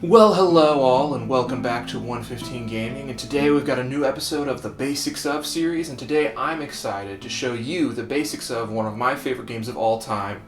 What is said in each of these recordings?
Well, hello all, and welcome back to 115 Gaming, and today we've got a new episode of the Basics Of series, and today I'm excited to show you the basics of one of my favorite games of all time,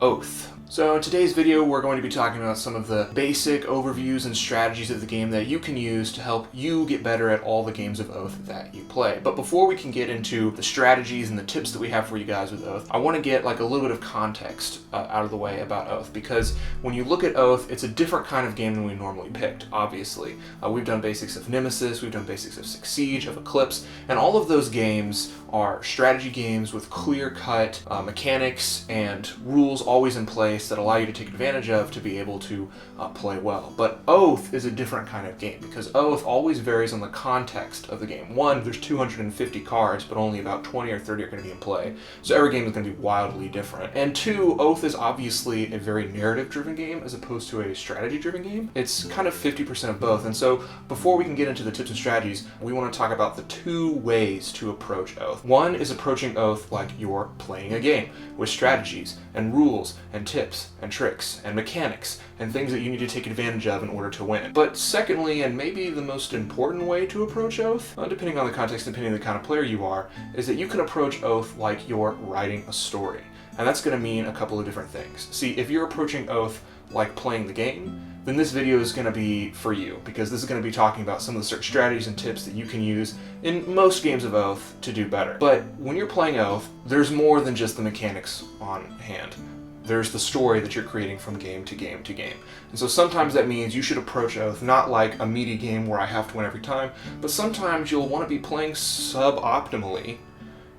Oath. So in today's video we're going to be talking about some of the basic overviews and strategies of the game that you can use to help you get better at all the games of Oath that you play. But before we can get into the strategies and the tips that we have for you guys with Oath, I want to get like a little bit of context out of the way about Oath, because when you look at Oath, it's a different kind of game than we normally picked, obviously. We've done basics of Nemesis, we've done basics of Six Siege, of Eclipse, and all of those games are strategy games with clear-cut mechanics and rules always in place that allow you to take advantage of to be able to play well. But Oath is a different kind of game, because Oath always varies on the context of the game. One, there's 250 cards, but only about 20 or 30 are going to be in play, so every game is going to be wildly different. And two, Oath is obviously a very narrative-driven game as opposed to a strategy-driven game. It's kind of 50% of both, and so before we can get into the tips and strategies, we want to talk about the two ways to approach Oath. One is approaching Oath like you're playing a game, with strategies and rules and tips and tricks and mechanics and things that you need to take advantage of in order to win. But secondly, and maybe the most important way to approach Oath, depending on the context, depending on the kind of player you are, is that you can approach Oath like you're writing a story. And that's going to mean a couple of different things. See, if you're approaching Oath like playing the game, then this video is going to be for you, because this is going to be talking about some of the certain strategies and tips that you can use in most games of Oath to do better. But when you're playing Oath, there's more than just the mechanics on hand. There's the story that you're creating from game to game to game. And so sometimes that means you should approach Oath not like a meaty game where I have to win every time, but sometimes you'll want to be playing suboptimally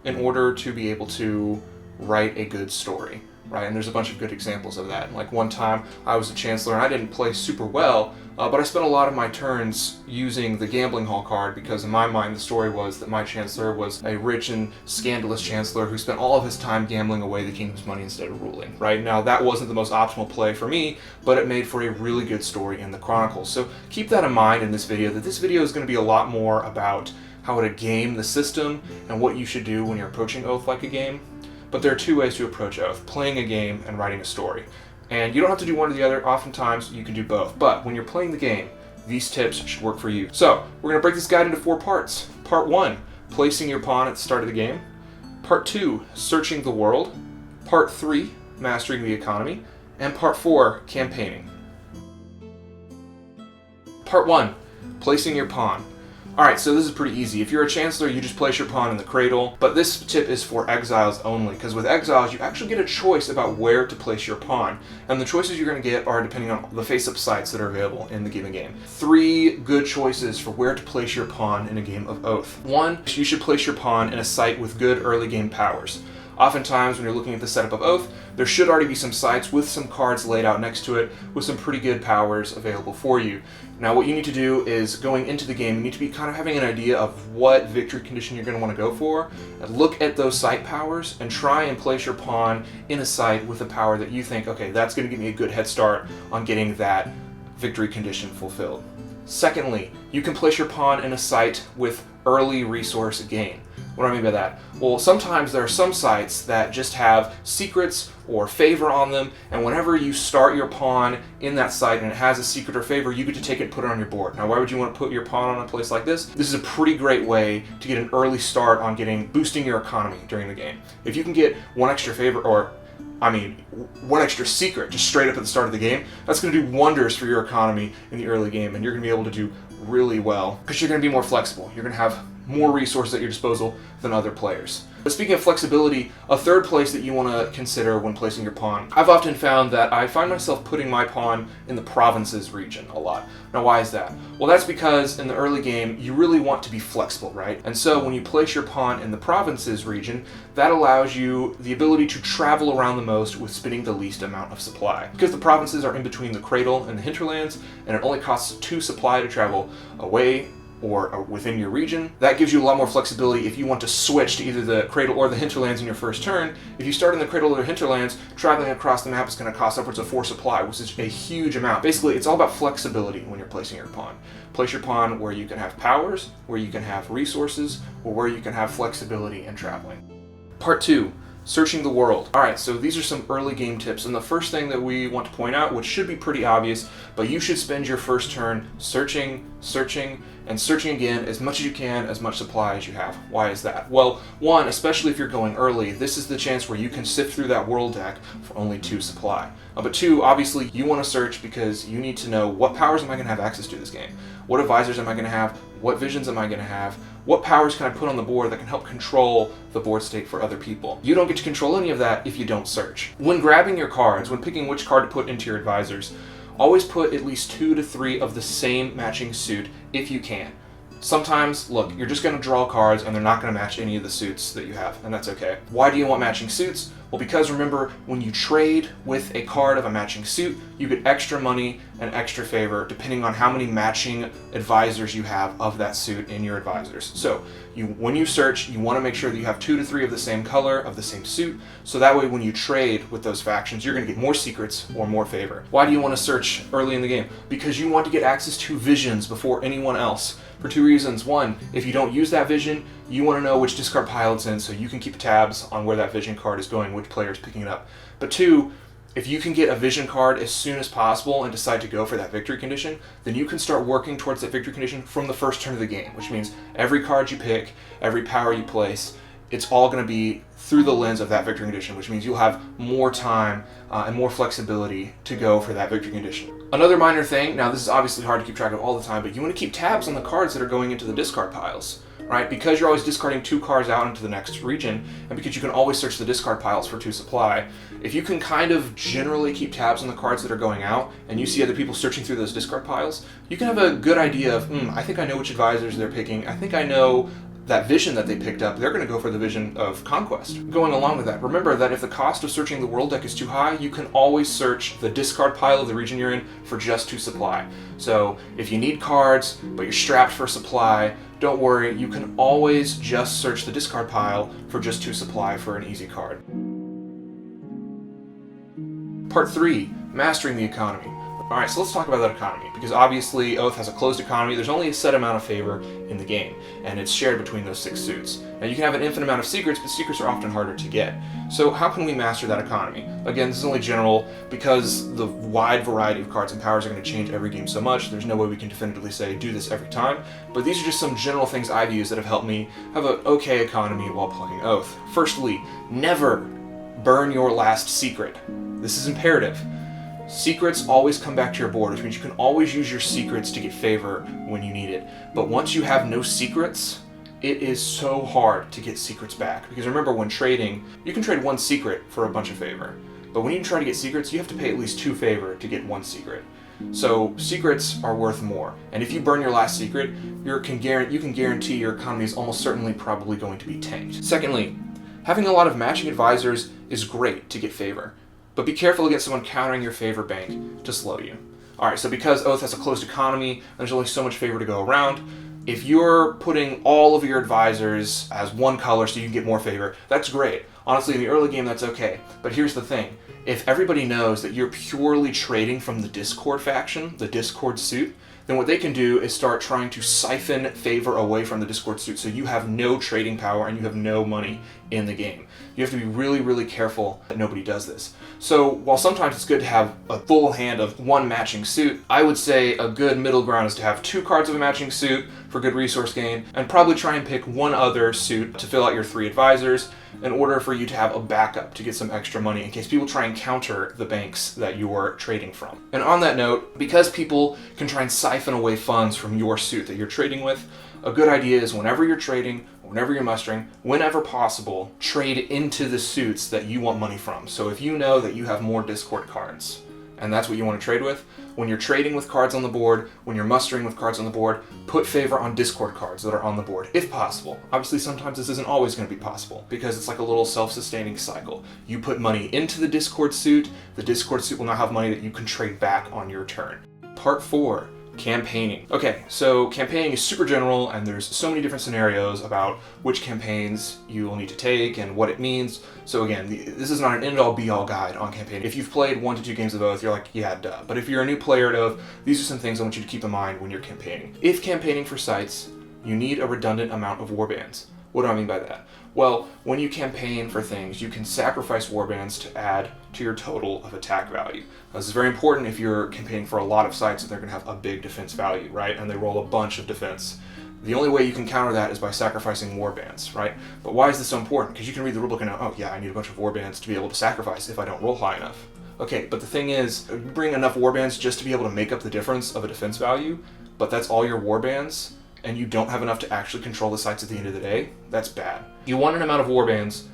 in order to be able to write a good story. Right, and there's a bunch of good examples of that. Like one time I was a Chancellor and I didn't play super well, but I spent a lot of my turns using the gambling hall card, because in my mind the story was that my Chancellor was a rich and scandalous Chancellor who spent all of his time gambling away the kingdom's money instead of ruling. Right, now that wasn't the most optimal play for me, but it made for a really good story in the Chronicles. So keep that in mind in this video, that this video is going to be a lot more about how to game the system and what you should do when you're approaching Oath like a game. But there are two ways to approach Oath: playing a game and writing a story. And you don't have to do one or the other. Oftentimes you can do both. But when you're playing the game, these tips should work for you. So we're going to break this guide into 4 parts. Part 1, placing your pawn at the start of the game. Part 2, searching the world. Part 3, mastering the economy. And Part 4, campaigning. Part 1, placing your pawn. Alright, so this is pretty easy. If you're a Chancellor, you just place your pawn in the cradle, but this tip is for exiles only, because with exiles you actually get a choice about where to place your pawn, and the choices you're going to get are depending on the face-up sites that are available in the given game. 3 good choices for where to place your pawn in a game of Oath. 1, you should place your pawn in a site with good early game powers. Oftentimes, when you're looking at the setup of Oath, there should already be some sites with some cards laid out next to it with some pretty good powers available for you. Now, what you need to do is, going into the game, you need to be kind of having an idea of what victory condition you're going to want to go for, and look at those site powers and try and place your pawn in a site with a power that you think, okay, that's going to give me a good head start on getting that victory condition fulfilled. Secondly, you can place your pawn in a site with early resource gain. What do I mean by that? Well, sometimes there are some sites that just have secrets or favor on them, and whenever you start your pawn in that site and it has a secret or favor, you get to take it and put it on your board. Now, why would you want to put your pawn on a place like this? This is a pretty great way to get an early start on boosting your economy during the game. If you can get one extra favor, one extra secret just straight up at the start of the game, that's going to do wonders for your economy in the early game, and you're going to be able to do really well because you're going to be more flexible. You're going to have more resources at your disposal than other players. But speaking of flexibility, a third place that you want to consider when placing your pawn, I've often found that I find myself putting my pawn in the provinces region a lot. Now, why is that? Well, that's because in the early game, you really want to be flexible, right? And so when you place your pawn in the provinces region, that allows you the ability to travel around the most with spending the least amount of supply. Because the provinces are in between the cradle and the hinterlands, and it only costs 2 supply to travel away or within your region. That gives you a lot more flexibility if you want to switch to either the cradle or the hinterlands in your first turn. If you start in the cradle or the hinterlands, traveling across the map is going to cost upwards of 4 supply, which is a huge amount. Basically, it's all about flexibility when you're placing your pawn. Place your pawn where you can have powers, where you can have resources, or where you can have flexibility and traveling. Part 2, Searching the world. Alright, so these are some early game tips, and the first thing that we want to point out, which should be pretty obvious, but you should spend your first turn searching, and searching again as much as you can, as much supply as you have. Why is that? Well, one, especially if you're going early, this is the chance where you can sift through that world deck for only 2 supply. But 2, obviously, you want to search because you need to know what powers am I going to have access to this game? What advisors am I going to have? What visions am I going to have? What powers can I put on the board that can help control the board state for other people? You don't get to control any of that if you don't search. When grabbing your cards, when picking which card to put into your advisors, always put at least 2 to 3 of the same matching suit if you can. Sometimes, look, you're just going to draw cards and they're not going to match any of the suits that you have, and that's okay. Why do you want matching suits? Well, because remember, when you trade with a card of a matching suit, you get extra money and extra favor depending on how many matching advisors you have of that suit in your advisors. So, when you search, you want to make sure that you have 2 to 3 of the same color, of the same suit, so that way when you trade with those factions, you're going to get more secrets or more favor. Why do you want to search early in the game? Because you want to get access to visions before anyone else. For 2 reasons. 1, if you don't use that vision, you want to know which discard pile it's in so you can keep tabs on where that vision card is going, which player is picking it up. But 2, if you can get a vision card as soon as possible and decide to go for that victory condition, then you can start working towards that victory condition from the first turn of the game, which means every card you pick, every power you place, it's all going to be through the lens of that victory condition, which means you'll have more time and more flexibility to go for that victory condition. Another minor thing, now this is obviously hard to keep track of all the time, but you want to keep tabs on the cards that are going into the discard piles, right? Because you're always discarding 2 cards out into the next region, and because you can always search the discard piles for 2 supply, if you can kind of generally keep tabs on the cards that are going out, and you see other people searching through those discard piles, you can have a good idea of, I think I know which advisors they're picking, I think I know that vision that they picked up, they're going to go for the vision of conquest. Going along with that, remember that if the cost of searching the world deck is too high, you can always search the discard pile of the region you're in for just 2 supply. So if you need cards, but you're strapped for supply, don't worry, you can always just search the discard pile for just 2 supply for an easy card. Part 3, mastering the economy. Alright, so let's talk about that economy, because obviously Oath has a closed economy. There's only a set amount of favor in the game, and it's shared between those 6 suits. Now you can have an infinite amount of secrets, but secrets are often harder to get. So how can we master that economy? Again, this is only general, because the wide variety of cards and powers are going to change every game so much, there's no way we can definitively say do this every time, but these are just some general things I've used that have helped me have an okay economy while playing Oath. Firstly, never burn your last secret. This is imperative. Secrets always come back to your board, which means you can always use your secrets to get favor when you need it. But once you have no secrets, it is so hard to get secrets back. Because remember, when trading, you can trade 1 secret for a bunch of favor. But when you try to get secrets, you have to pay at least 2 favor to get 1 secret. So secrets are worth more. And if you burn your last secret, you can guarantee your economy is almost certainly probably going to be tanked. Secondly, having a lot of matching advisors is great to get favor. But be careful against someone countering your favor bank to slow you. Alright, so because Oath has a closed economy, and there's only so much favor to go around, if you're putting all of your advisors as 1 color so you can get more favor, that's great. Honestly, in the early game, that's okay. But here's the thing. If everybody knows that you're purely trading from the Discord faction, the Discord suit, then what they can do is start trying to siphon favor away from the Discord suit so you have no trading power and you have no money in the game. You have to be really, really careful that nobody does this. So while sometimes it's good to have a full hand of 1 matching suit, I would say a good middle ground is to have 2 cards of a matching suit for good resource gain, and probably try and pick 1 other suit to fill out your 3 advisors in order for you to have a backup to get some extra money in case people try and counter the banks that you're trading from. And on that note, because people can try and siphon away funds from your suit that you're trading with, a good idea is whenever you're trading, whenever you're mustering, whenever possible, trade into the suits that you want money from. So if you know that you have more Discord cards, and that's what you want to trade with, when you're trading with cards on the board, when you're mustering with cards on the board, put favor on Discord cards that are on the board, if possible. Obviously, sometimes this isn't always going to be possible, because it's like a little self-sustaining cycle. You put money into the Discord suit will now have money that you can trade back on your turn. Part 4. Campaigning. Okay, so campaigning is super general, and there's so many different scenarios about which campaigns you will need to take and what it means. So again, this is not an end-all be-all guide on campaigning. If you've played 1 to 2 games of Oath, you're like, yeah, duh. But if you're a new player at Oath, these are some things I want you to keep in mind when you're campaigning. If campaigning for sites, you need a redundant amount of warbands. What do I mean by that? Well, when you campaign for things, you can sacrifice warbands to add to your total of attack value. Now, this is very important if you're campaigning for a lot of sites and they're going to have a big defense value, right? And they roll a bunch of defense. The only way you can counter that is by sacrificing warbands, right? But why is this so important? Because you can read the rulebook and know, oh yeah, I need a bunch of warbands to be able to sacrifice if I don't roll high enough. Okay, but the thing is, you bring enough warbands just to be able to make up the difference of a defense value, but that's all your warbands, and you don't have enough to actually control the sites at the end of the day, that's bad. You want an amount of warbands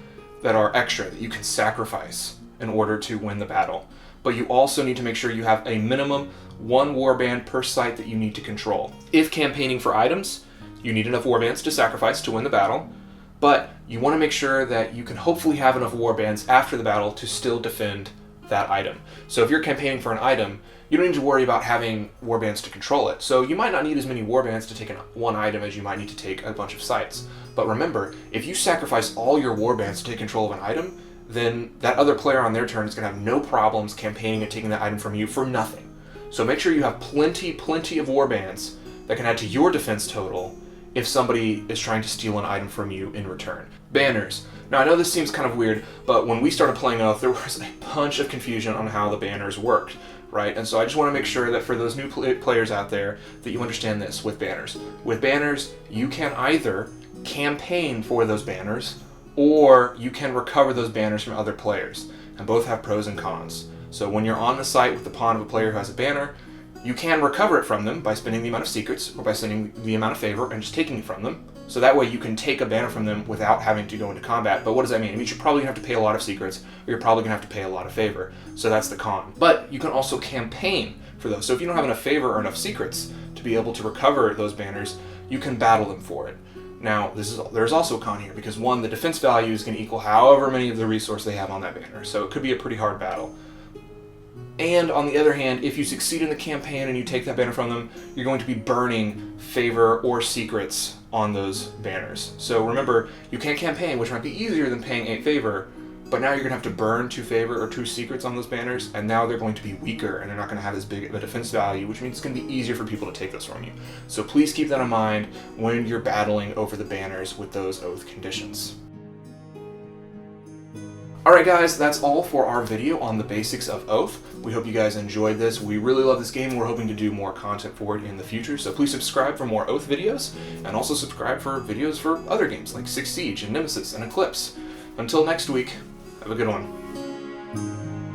that are extra, that you can sacrifice in order to win the battle. But you also need to make sure you have a minimum 1 warband per site that you need to control. If campaigning for items, you need enough warbands to sacrifice to win the battle, but you want to make sure that you can hopefully have enough warbands after the battle to still defend that item. So if you're campaigning for an item, you don't need to worry about having warbands to control it. So you might not need as many warbands to take one item as you might need to take a bunch of sites. But remember, if you sacrifice all your warbands to take control of an item, then that other player on their turn is going to have no problems campaigning and taking that item from you for nothing. So make sure you have plenty of warbands that can add to your defense total if somebody is trying to steal an item from you in return. Banners. Now I know this seems kind of weird, but when we started playing Oath, there was a bunch of confusion on how the banners worked, right? And so I just want to make sure that for those new players out there, that you understand this with banners. With banners, you can either campaign for those banners, or you can recover those banners from other players, and both have pros and cons. So when you're on the site with the pawn of a player who has a banner, you can recover it from them by spending the amount of secrets or by spending the amount of favor and just taking it from them. So that way you can take a banner from them without having to go into combat. But what does that mean? It means you're probably going to have to pay a lot of secrets, or you're probably going to have to pay a lot of favor. So that's the con. But you can also campaign for those. So if you don't have enough favor or enough secrets to be able to recover those banners, you can battle them for it. Now, there's also a con here, because one, the defense value is going to equal however many of the resources they have on that banner. So it could be a pretty hard battle. And on the other hand, if you succeed in the campaign and you take that banner from them, you're going to be burning favor or secrets on those banners. So remember, you can't campaign, which might be easier than paying 8 favor, but now you're going to have to burn 2 favor or 2 secrets on those banners, and now they're going to be weaker and they're not going to have as big of a defense value, which means it's going to be easier for people to take those from you. So please keep that in mind when you're battling over the banners with those Oath conditions. Alright guys, that's all for our video on the basics of Oath. We hope you guys enjoyed this. We really love this game. We're hoping to do more content for it in the future, so please subscribe for more Oath videos, and also subscribe for videos for other games like 6 Siege and Nemesis and Eclipse. Until next week, have a good one.